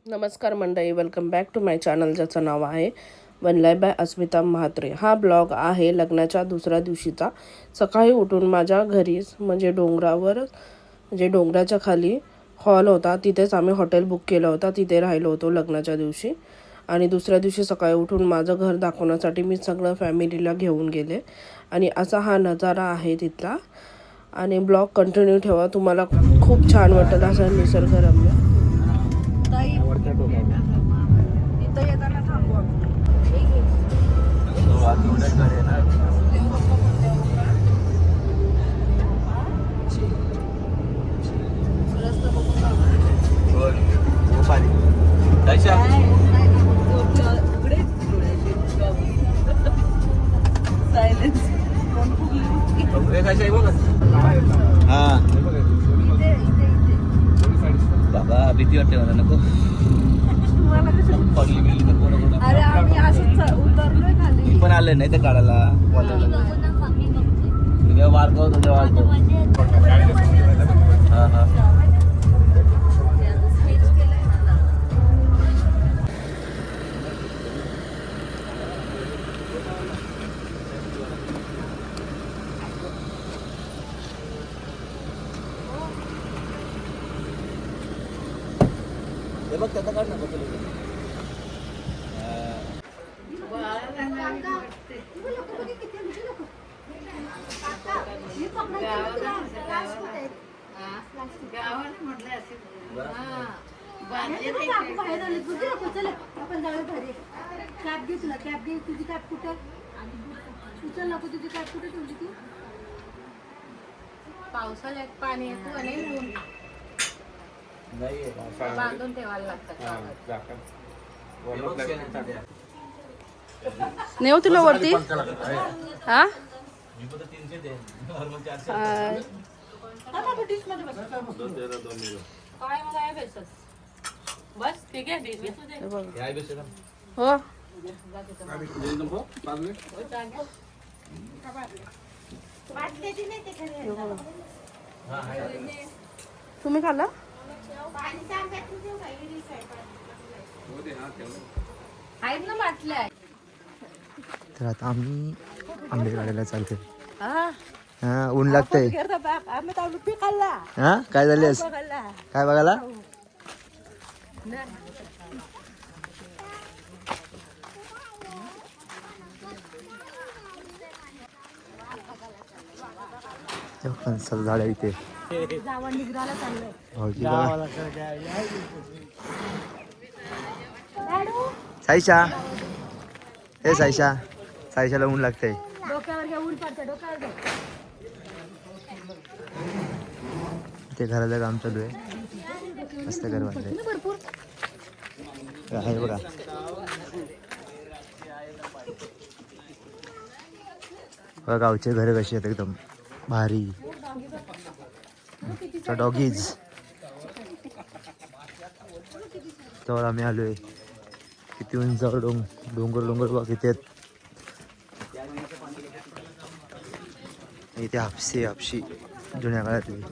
नमस्कार मंडळी, welcome back to my channel, ज्याचं नाव आहे बनलाय बाय अस्मिता म्हात्रे. हा ब्लॉग आहे लग्नाच्या दुसऱ्या दिवशीचा. सकाळी उठून माझ्या घरीच म्हणजे डोंगराच्या खाली हॉल होता, तिथेच आम्ही हॉटेल बुक केलं होतं, तिथे राहिलो होतो लग्नाच्या दिवशी. आणि दुसऱ्या दिवशी सकाळी उठून माझं घर दाखवण्यासाठी मी सगळं फॅमिलीला घेऊन गेले. आणि असा हा नजारा आहे तिथला. आणि ब्लॉग कंटिन्यू ठेवा, तुम्हाला खूप छान वाटेल असा निसर्गरम्य. इथं येताना थांबू बाबा भीती वाटते मला, नको पडली बिडली तर कोण. अरे आम्ही असंच उतरलोय खाली. मी पण आले नाही तर काढायला तुझ्या वारतो तुझ्या वारतो. हा हा हे बघ त्याचा काढ ना कसं पावसाळ्यात पाणी येतो आणि बांधून ठेवायला लागतं. नेऊ तुला वरती. हा बस ठीक आहे. हो, तुम्ही खाला. आहेत ना बाटल्या. तर आता आम्ही आंबे काढायला चालते. हा ऊन लागतंय. हा काय झालेस, काय बघायला. फणसाचं झाड आहे इथे. भाऊजी बघा. साईशा, हे साईशा, साईशाला ऊन लागतंय. ते घराचं काम चालू आहे, मस्त घर बांधलंय. आहे बघा. बघा गावचे घर कशी आहेत, एकदम भारी. डॉगीज. तर आम्ही आलोय किती उंचावर डोंगर बघा किती आहेत. इथे हापशी जुन्या काळातली.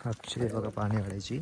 हापशी बघा पाणी काढायची.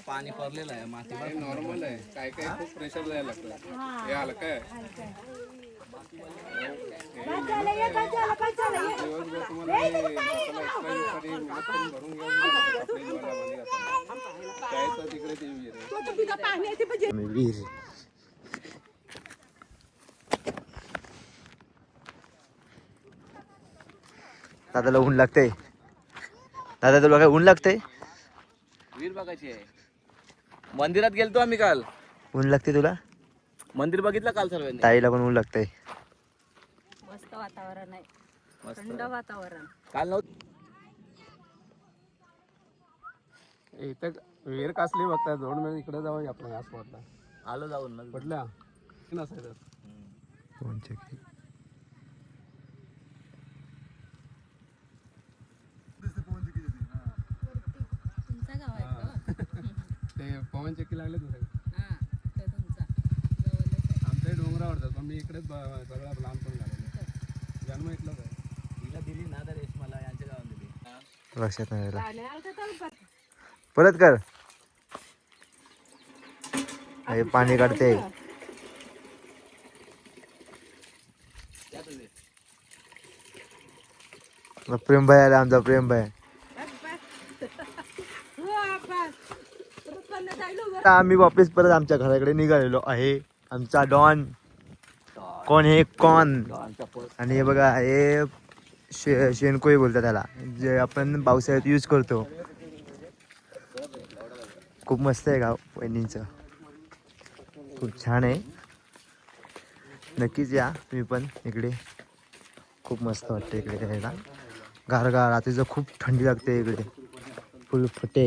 पाणी पडलेलं आहे, माती नॉर्मल आहे. काय काय खूप प्रेशर द्यायला लागतं. हे आलं काय विहीर. दादाला ऊन लागतंय. दादा तुला काय ऊन लागतंय? वीर बघायची आहे. मंदिरात गेलतो आम्ही काल. ऊन लागते तुला? मंदिर बघितलं काल सर्वांनी. ताईला पण ऊन लागतंय. मस्त वातावरण आहे, मस्त. थंड वातावरण. काल नव्हतं. इथं विहीर कसली बघताय जोड मी इकडे जाऊ आपण या स्पॉटला आलो जाऊन मग. म्हटलं नसायचं. ऊन चक्की. तुमचा गाव आहे का? ते पवन चक्की लागले तुझ्या हा, तो तुमचा जवळच आहे. आमच्याही डोंगरावर पण मी इकडेच सगळं लहानपण झालं. जन्म इथलाच आहे. हिला दिली ना तर मला यांच्या गावात दिली. लक्षात नाही राहिलं. आणि आलं तर पण परत कर. हे पाणी काढते. प्रेम भाई आला आमचा प्रेम भाई. आता आम्ही वापस परत आमच्या घराकडे निघालेलो आहे. आमचा डॉन. कोण हे कोण? आणि हे बघा हे शेणकोळी बोलतात त्याला, जे आपण पावसाळ्यात यूज करतो. खूप मस्त आहे गाव वहिनींचं. खूप छान आहे. नक्कीच या तुम्ही पण इकडे. खूप मस्त वाटतं इकडे यायला. गारगार रात्रीचं खूप थंडी लागते इकडे. फुल फटे.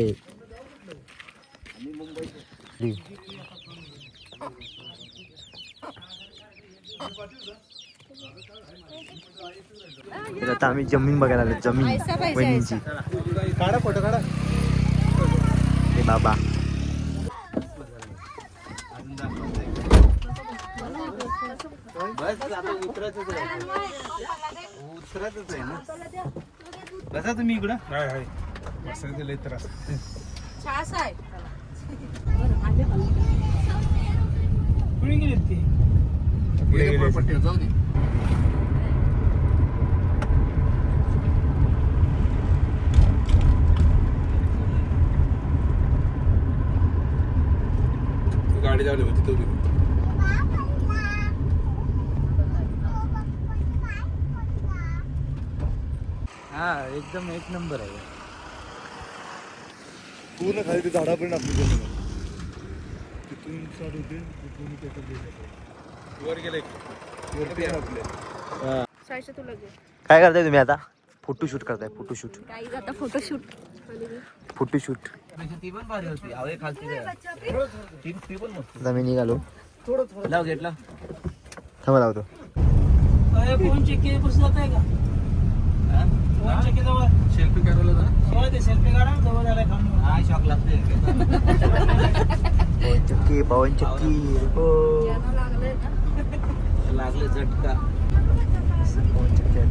आता आम्ही जमीन बघायला आलो. जमीन वहिनींची. काढा फोटो काढा. हे बाबा बसा तुम्ही इकडं. छास आहे. जाऊ दे. गाडी जावली होती तो. हा एकदम एक नंबर आहे. पूर्ण खाली ते झाडापर्यंत आपली जमीन आहे. तिथून स्टार्ट होते तिथून वर गेले काय करताय तुम्ही आता? फोटोशूट करताय. फोटोशूट. काही आता फोटोशूट. फोटोशूट. ती पण भारी होती. आवळे खालती ती पण मस्त. आता मी निघालो. लाव घेतला. थांबा लावतो. सेल्फी काढवलं ना. शॉक लागते. पवन चक्की हो. लागले झटका. पवन चक्की आहे.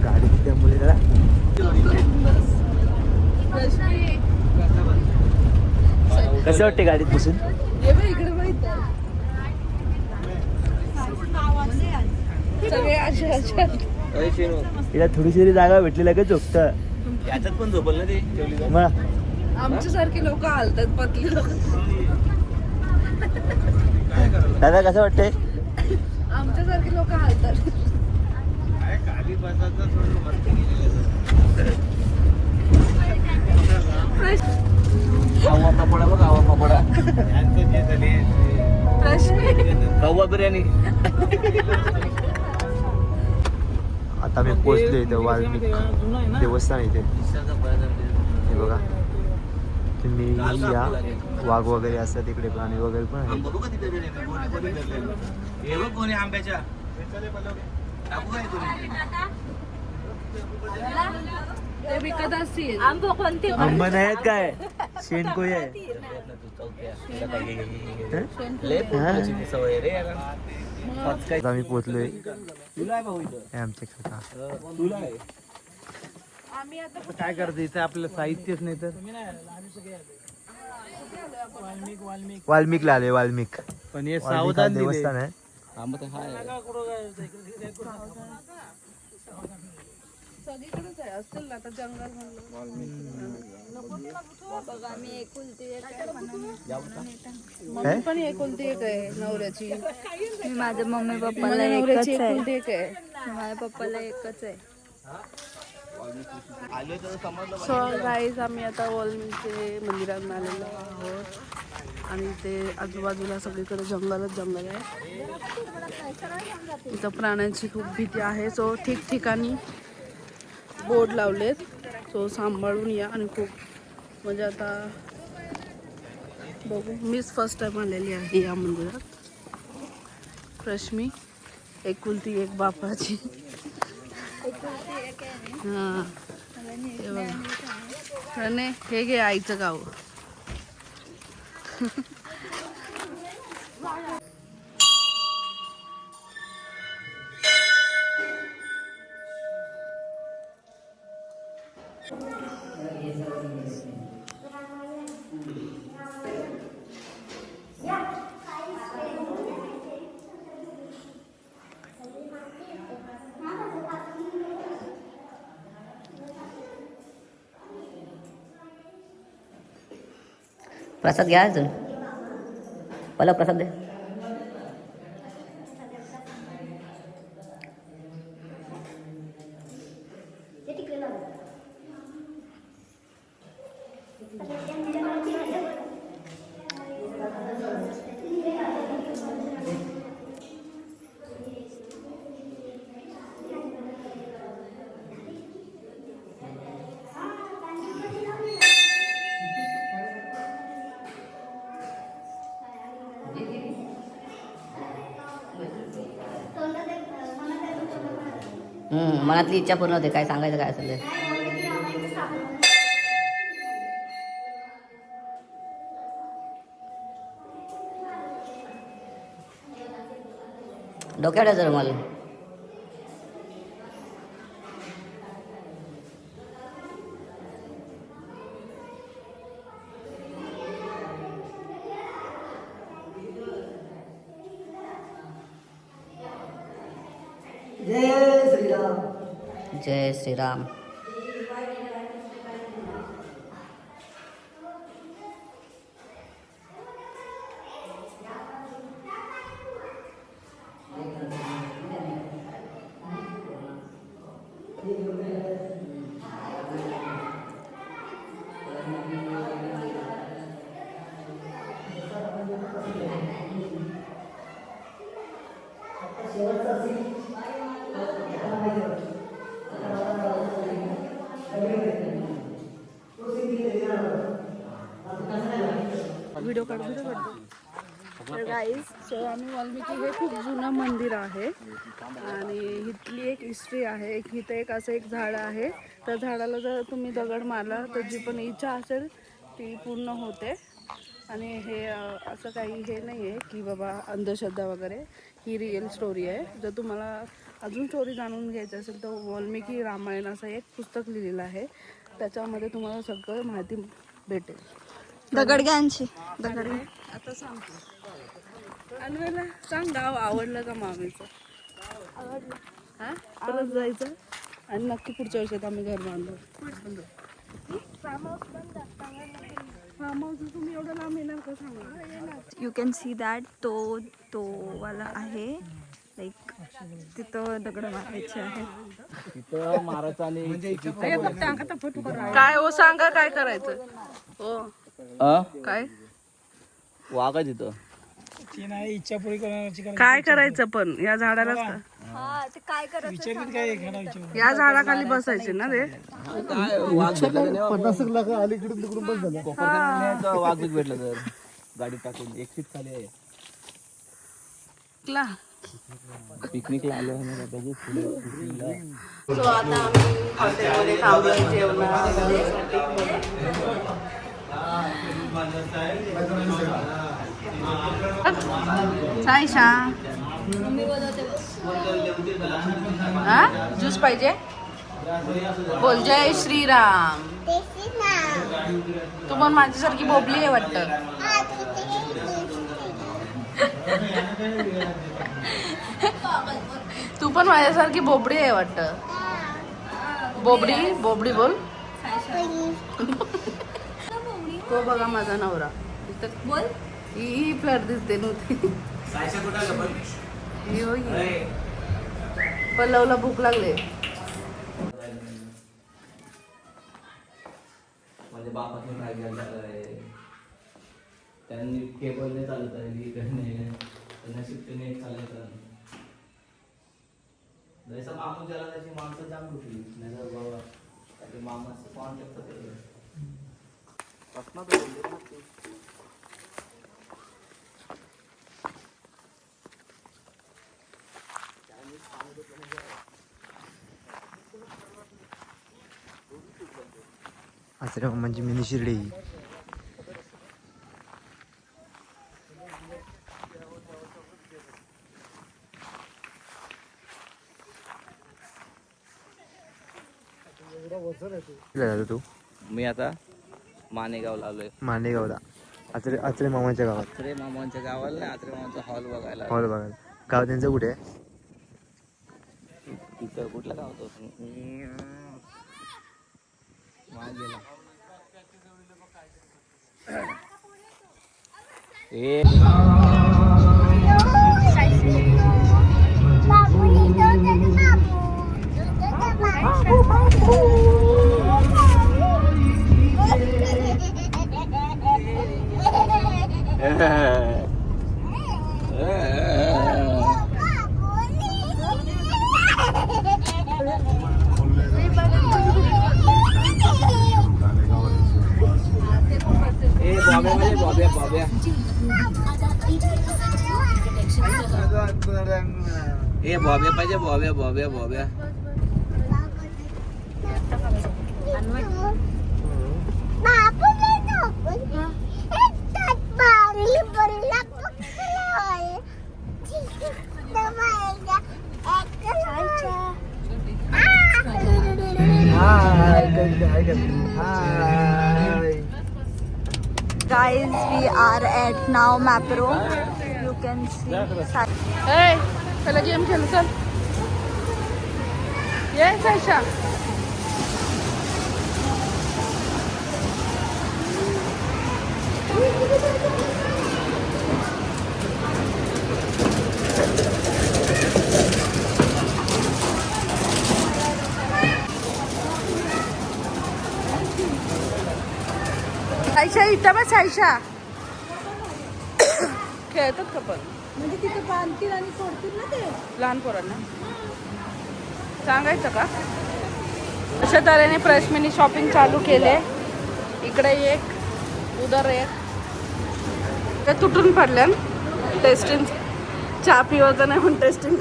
गाडी त्यामुळे जरा कसं वाटते गाडीत बसून? तिला थोडीशी तरी जागा भेटली का झोपत. याच्यात पण झोपल ना ते ठेवली जाऊन. मग आमच्यासारखे लोक हालतात, पतली लोक. दादा कसं वाटतंय? आमच्यासारखे लोक हालतात. खाली बसायचं सोडून वरती गेलेलं. आवा पकोडा बघ. आवा पकोडा. कव्वा बिर्याणी. आता मी पोहोचलो इथं वाल्मिक देवस्थान इथे. हे बघा तुम्ही या. वाघ वगैरे असतात इकडे, प्राणी वगैरे पण आहेत. बघू का तिथे हे बघ कोणी आंब्याच्या टाकू काय कोणी. ते विकत असतील. आंबो कोणते? आंबा नाही आहेत काय? शेणकोळी आहे. सवय रे याला. आता आम्ही पोहोचलोय. तुला आहे भाऊ इथं. हे आमचे काका. तुला आहे. काय करते इथे आपलं साहित्यच नाही तर. वाल्मिकला आले. वाल्मिक. पण हे वाल्मिक हा सावधान देवस्थान आहे. आंबा तर हाय. सगळीकडेच आहे असतील ना आता जंगल बघा मी एकुलती एक आहे म्हणून मम्मी पण एकुलती एक आहे नवऱ्याची. मी माझ्या मम्मी पप्पाला माझ्या एकच नवऱ्याची आहे. एकुलती एक आहे. माझ्या पप्पाला एकच आहे. सो गाईज आम्ही आता वाल्मिकीचे मंदिरात आलेलो आहोत आणि ते आजूबाजूला सगळीकडे जंगलच जंगल आहे. इथं प्राण्यांची खूप भीती आहे. सो ठिकठिकाणी बोर्ड लावलेत. सो सांभाळून या आणि खूप म्हणजे आता बघू. मीच फर्स्ट टाइम आलेली आहे या मंदिरात. रश्मी एकुलती एक बापाची. हां आणि हे घे आईचं गाव. प्रसाद घ्या अजून मला प्रसाद दे. मनातली इच्छा पूर्ण होते. काय सांगायचं काय असेल ते. डोक्यावर जर मला जय श्रीराम. व्हिडिओ काढ. तर गाईज सो आम्ही वाल्मिकी हे खूप जुनं मंदिर आहे आणि इथली एक हिस्ट्री आहे. इथं एक असं एक झाड आहे. त्या झाडाला जर तुम्ही दगड मारला तर जी पण इच्छा असेल ती पूर्ण होते. आणि हे असं काही हे नाही आहे की बाबा अंधश्रद्धा वगैरे. ही रिअल स्टोरी आहे. जर तुम्हाला अजून स्टोरी जाणून घ्यायची असेल तर वाल्मिकी रामायण असं एक पुस्तक लिहिलेलं आहे. त्याच्यामध्ये तुम्हाला सगळं माहिती भेटेल. दगडग्यांची दगड आता सांगतो. अन्वेला सांग गाव आवडलं का मामीचं? आवडलं. हां परत जायचं आणि नक्की पुढच्या वर्षात आम्ही घर बांधू. फार्म हाऊस तुम्ही एवढं लांब येणार का सांगा. यू कॅन सी दॅट तो वाला आहे. लाईक तिथं दगड मारायचे आहे. तिथं मारायचं आणि काय हो सांगा काय करायचं. हो काय वाघ आहे तिथं. काय करायचं पण या झाडाला हा ते काय करायचं. या झाडाखाली बसायचे ना ते. वाघ भेटलं तर गाडी टाकून एक सीट खाली आहे. पिकनिकला आलो आहे. सो आता आम्ही हॉटेलमध्ये थांबलो जेवणासाठी. साईशा ज्यूस पाहिजे. बोल जय श्रीराम. तू पण माझ्यासारखी बोबली आहे वाटतं. तू पण माझ्यासारखी बोबडी आहे वाटतं. बोबडी बोबडी बोल. तो बघा माझा नवरा बोल. ही फ्लॅट दिसते नव्हती. पल्लवला भूक लागले. माझ्या बापाने काय केलं त्यांनी केबल नाही चालत आहे त्यांना शिफ्ट नेट चालायचं. जसं मामू ज्याला त्याची माणसं जाम उठली नाही तर बाबा त्याचे मामाचं कॉन्टॅक्ट आश्रम म्हणजे मिनी शिर्डी. तू मी आता मानेगावला आलोय. मांडेगावला आचरे आचरे मामाच्या गावात. आत्रे मामांच्या गावाला नाही, आत्रे मामांचा हॉल बघायला हॉल बघायला. गाव त्यांचं कुठे आहे? तिथं कुठलं गाव होतं ए बॉब्या बॉब्या ए बॉब्या पाहिजे बॉब्या बॉब्या बॉब्या. Guys, we are at now Mapro. You can see. चला गेम खेळू चल. ये सायशा. सायशा इथं बस. सायशा खेळतात का पण म्हणजे तिथे बांधतील आणि सोडतील ना ते. लहान पोरांना सांगायचं का? अशा तऱ्हेने प्रश्मीनी शॉपिंग चालू केले. इकडे एक उदर एक ते तुटून पडल्या. टेस्टिंग चहा पिवायचं नाही म्हणून टेस्टिंग.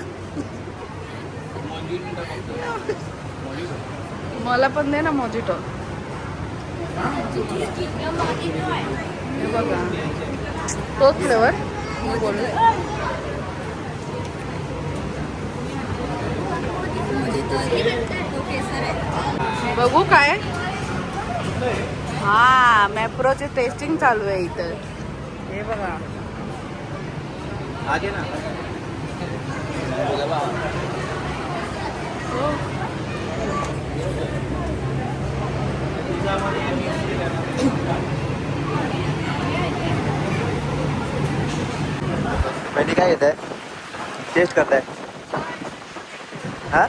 मला पण दे ना मोजिटो. हे बघा तोच फ्लेवर बोलले. बघू काय. हा मॅप्रोचे टेस्टिंग चालू आहे इथं. हे बघा आगे ना पहिली काय घेत आहे? टेस्ट करताय? हा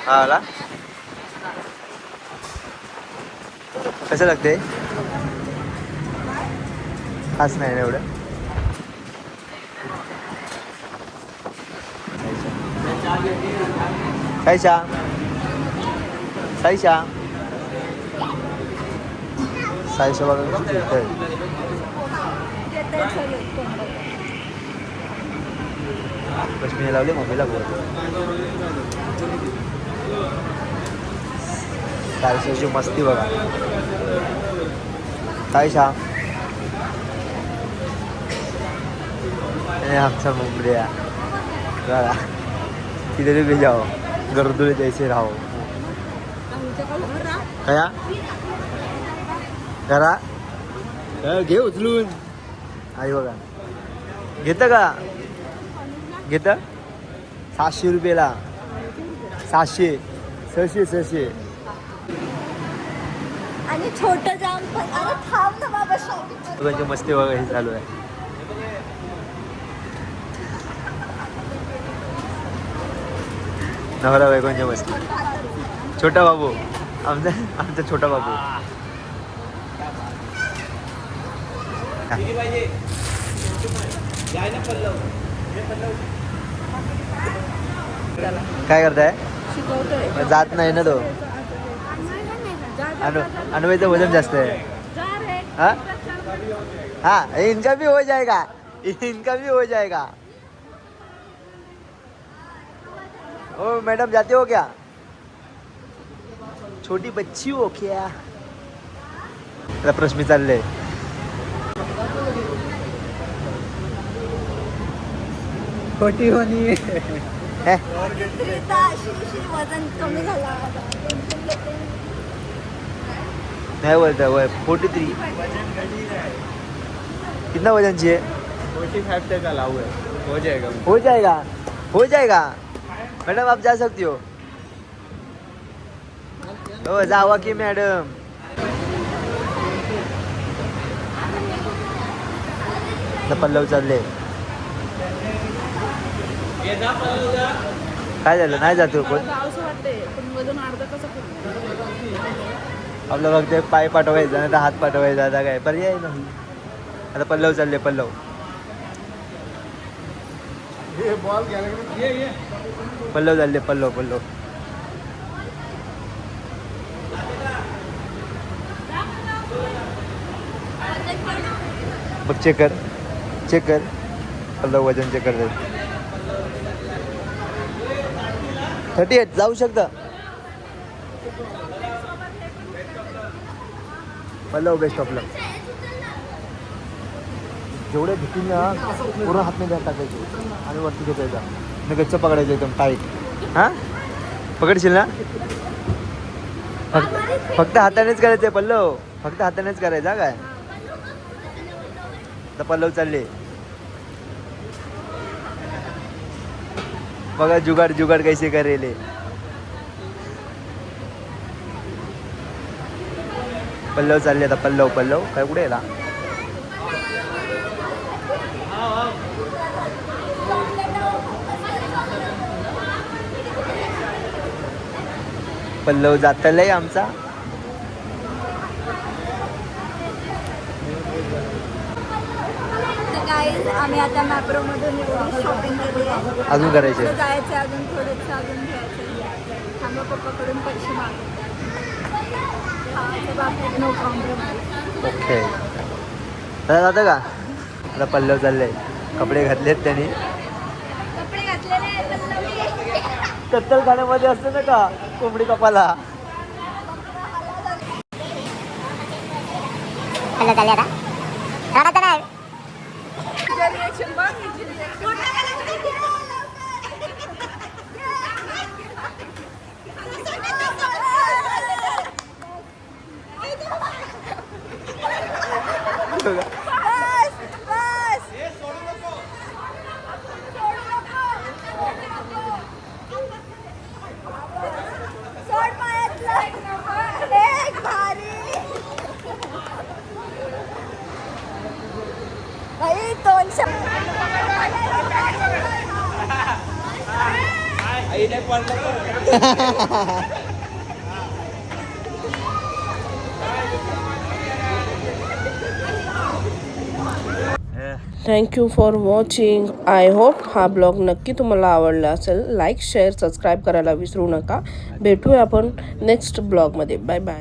हा आला. कसं लागते? खास नाही ना एवढं. साईशा साईशा साईशा बघा. कश्मीर लावले मम्मीला बोल. साईशाची मस्ती बघा. साईशा आमचा मुंबड्या बघा. किधर भी जाओ गर्दुले जैसे राहो. कया करा घे उचलून. आई बघा घेतं का? घेतं 700 रुपयाला. 700 सशी आणि छोटं जाम पण. अरे थांब ना बाबा शॉपिंग. म्हणजे मस्ती वगैरे चालू आहे. नवरा बायकोंच्या मस्ती. छोटा बाबू आमचा छोटा बाबू. काय करताय? शिकवतोय. जात नाही ना तो. अनुवयचं वजन जास्त आहे. हाँ हाँ इनका भी हो जाएगा. ओ मैडम जाते हो क्या? छोटी बच्ची हो क्या? आता प्रश्न चालले. छोटी होनी वजन कमी झाला. नहीं बोलता वो 43. कितना वजन चाहिए? 45 तक अलाउ है, हो जाएगा मैडम आप जा सकती हो. हो जावा की मॅडम. पल्लव चालले. काय झालं नाही जातो कोण? आपलं फक्त पाय पाठवायचा नाही तर हात पाठवायचा. आता काय पर्याय नाही. आता पल्लव चालले. पल्लव चालले. पल्लव बघ चेक कर. पल्लव वजन चेक कर. 38 जाऊ शकतं. पल्लव बेस्ट ऑफ लक. जेवढे भीतीने पूर्ण हात नाही टाकायचे आणि वरती घेतायचा आणि गच्च पकडायचं एकदम टाईट. हां पकडशील ना? फक्त हातानेच करायचं आहे पल्लव. फक्त हातानेच करायचा काय. आता पल्लव चालले. बघा जुगाड कैसे करेले. पल्लव चालले. आता पल्लव काय कुठे आहे? पल्लव जातलंय आमचा. गाईज आम्ही आता मॅप्रोमधून शॉपिंग केली आहे. अजून करायचे. जायचं अजून थोडंसं अजून घ्यायचं. थांबा पप्पाकडून पैसे मागवतो. No compromise. ओके जातं का? आता पल्लव चालले. कपडे घातलेत त्यांनी. कपडे घातलेले कत्तल खाण्यामध्ये असते ना का कोंबडी कपाला. Thank you for watching. I hope हा ब्लॉग नक्की तुम्हाला आवडला असेल. लाईक शेअर सबस्क्राईब करायला विसरू नका. भेटूया आपण नेक्स्ट ब्लॉगमध्ये. Bye bye.